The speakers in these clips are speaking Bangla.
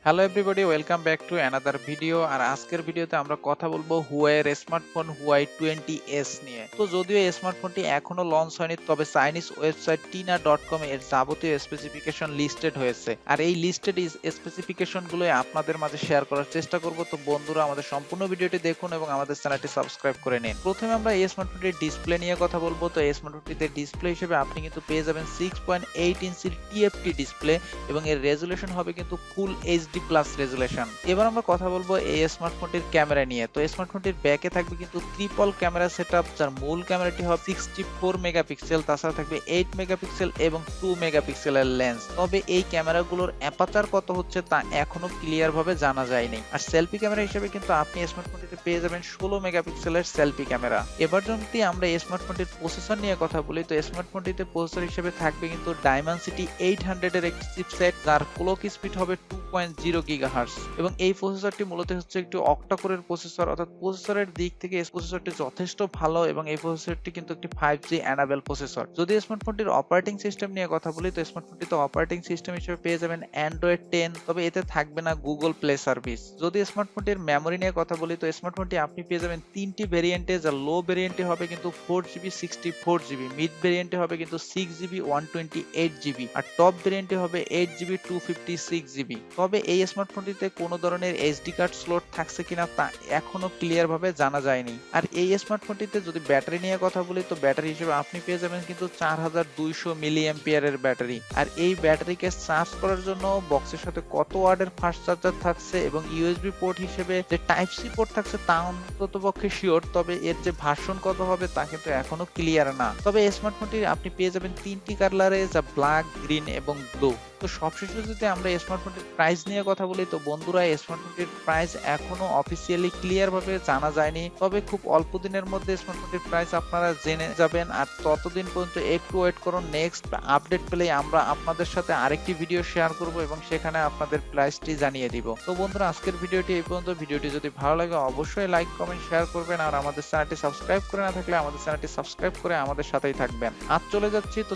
Hello everybody, welcome back to another video. আর আজকের ভিডিওতে আমরা কথা বলবো হুয়াই এর স্মার্টফোন হুয়াই 20s নিয়ে। তো যদিও এই স্মার্টফোনটি এখনো লঞ্চ হয়নি, তবে চাইনিজ ওয়েবসাইট TENAA.com এর যাবতীয় স্পেসিফিকেশন লিস্টেড হয়েছে। আর এই লিস্টেড স্পেসিফিকেশন গুলো আপনাদের মাঝে শেয়ার করার চেষ্টা করব। তো বন্ধুরা, আমাদের সম্পূর্ণ ভিডিওটি দেখুন এবং আমাদের চ্যানেলটি সাবস্ক্রাইব করে নিন। প্রথমে আমরা এই স্মার্টফোনটির ডিসপ্লে নিয়ে কথা বলবো। তো এই স্মার্টফোনটিতে ডিসপ্লে হিসেবে আপনি কিন্তু পেয়ে যাবেন 6.8 ইঞ্চির TFT ডিসপ্লে এবং এর রেজুলেশন হবে কিন্তু ফুল এইচডি প্লাস রেজুলেশন। এবার আমরা কথা বলবো এই স্মার্টফোনটির ক্যামেরা নিয়ে। তো স্মার্টফোনটির ব্যাকে থাকবে কিন্তু ট্রিপল ক্যামেরা সেটআপ, যার মূল ক্যামেরাটি হবে 64 মেগাপিক্সেল, তাছাড়া থাকবে 8 মেগাপিক্সেল এবং 2 মেগাপিক্সেলের লেন্স। তবে এই ক্যামেরাগুলোর অ্যাপারচার কত হচ্ছে তা এখনো ক্লিয়ার ভাবে জানা যায়নি। আর সেলফি ক্যামেরা হিসেবে কিন্তু আপনি স্মার্টফোনটিতে পেয়ে যাবেন 16 মেগাপিক্সেলের সেলফি ক্যামেরা। এবার যদি আমরা এই স্মার্টফোনটির প্রসেসর নিয়ে কথা বলি, তো স্মার্টফোনটিতে প্রসেসর হিসেবে থাকবে কিন্তু Dimensity 800 এর একটি চিপসেট, যার ক্লক স্পিড হবে 2.0 গিগাহার্টজ এবং এই প্রসেসরটি মূলত হচ্ছে একটি অক্টা কোরের প্রসেসর। অর্থাৎ প্রসেসরের দিক থেকে এই প্রসেসরটি যথেষ্ট ভালো এবং এই প্রসেসরটি কিন্তু একটি 5G এনাবেল প্রসেসর। যদি স্মার্টফোনটির অপারেটিং সিস্টেম নিয়ে কথা বলি, তো স্মার্টফোনটিতে অপারেটিং সিস্টেম হিসেবে পেয়ে যাবেন Android 10, তবে এতে থাকবে না গুগল প্লে সার্ভিস। যদি স্মার্টফোনটির মেমোরি নিয়ে কথা বলি, তো স্মার্টফোনটি আপনি পেয়ে যাবেন তিনটি ভেরিয়েন্টে, যা লো ভেরিয়েন্টে হবে কিন্তু 4GB 64GB, মিড ভেরিয়েন্টে হবে কিন্তু 6GB 128GB, আর টপ ভেরিয়েন্টে হবে 8GB 256GB। তবে এই স্মার্টফোনটিতে কোনো ধরনের এইচডি কার্ড স্লট থাকছে কিনা তা এখনো ক্লিয়ার ভাবে জানা যায়নি। আর এই স্মার্টফোনটিতে যদি ব্যাটারি নিয়ে কথা বলি, তো ব্যাটারি হিসেবে আপনি পেয়ে যাবেন কিন্তু 4200 মিলি অ্যাম্পিয়ারের ব্যাটারি। আর এই ব্যাটারিকে চার্জ করার জন্য বক্সের সাথে কত ওয়াটের ফাস্ট চার্জার থাকছে এবং ইউএসবি পোর্ট হিসেবে যে টাইপ সি পোর্ট থাকছে তা অন্তত পক্ষে শিওর, তবে এর যে ভার্সন কত হবে তা কিন্তু এখনো ক্লিয়ার না। তবে এই স্মার্টফোনটি আপনি পেয়ে যাবেন তিনটি কালারে, যা ব্ল্যাক, গ্রিন এবং ব্লু। তো সবশেষে যদি আমরা স্মার্টফোনটির প্রাইস নিয়ে কথা বলি, তো বন্ধুরা স্মার্টফোনটির প্রাইস এখনো অফিসিয়ালি ক্লিয়ার ভাবে জানা যায়নি, তবে খুব অল্প দিনের মধ্যে স্মার্টফোনটির প্রাইস আপনারা জেনে যাবেন। আর ততদিন পর্যন্ত একটু ওয়েট করুন, নেক্সট আপডেট পেলেই আমরা আপনাদের সাথে আরেকটি ভিডিও শেয়ার করব এবং সেখানে আপনাদের প্রাইসটি জানিয়ে দিব। তো বন্ধুরা, আজকের ভিডিওটি এই পর্যন্ত। ভিডিওটি যদি ভালো লাগে অবশ্যই লাইক, কমেন্ট, শেয়ার করবেন। আর আমাদের চ্যানেলটি সাবস্ক্রাইব করে না থাকলে আমাদের চ্যানেলটি সাবস্ক্রাইব করে আমাদের সাথেই থাকবেন। আজ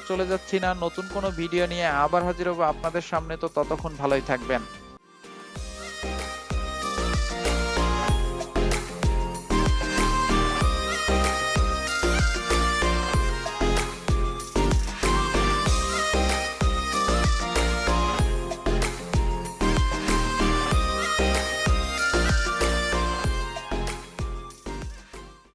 চলে যাচ্ছি না, নতুন কোনো ভিডিও নিয়ে আবার হাজির হবো আপনাদের সামনে। তো ততক্ষণ ভালোই থাকবেন।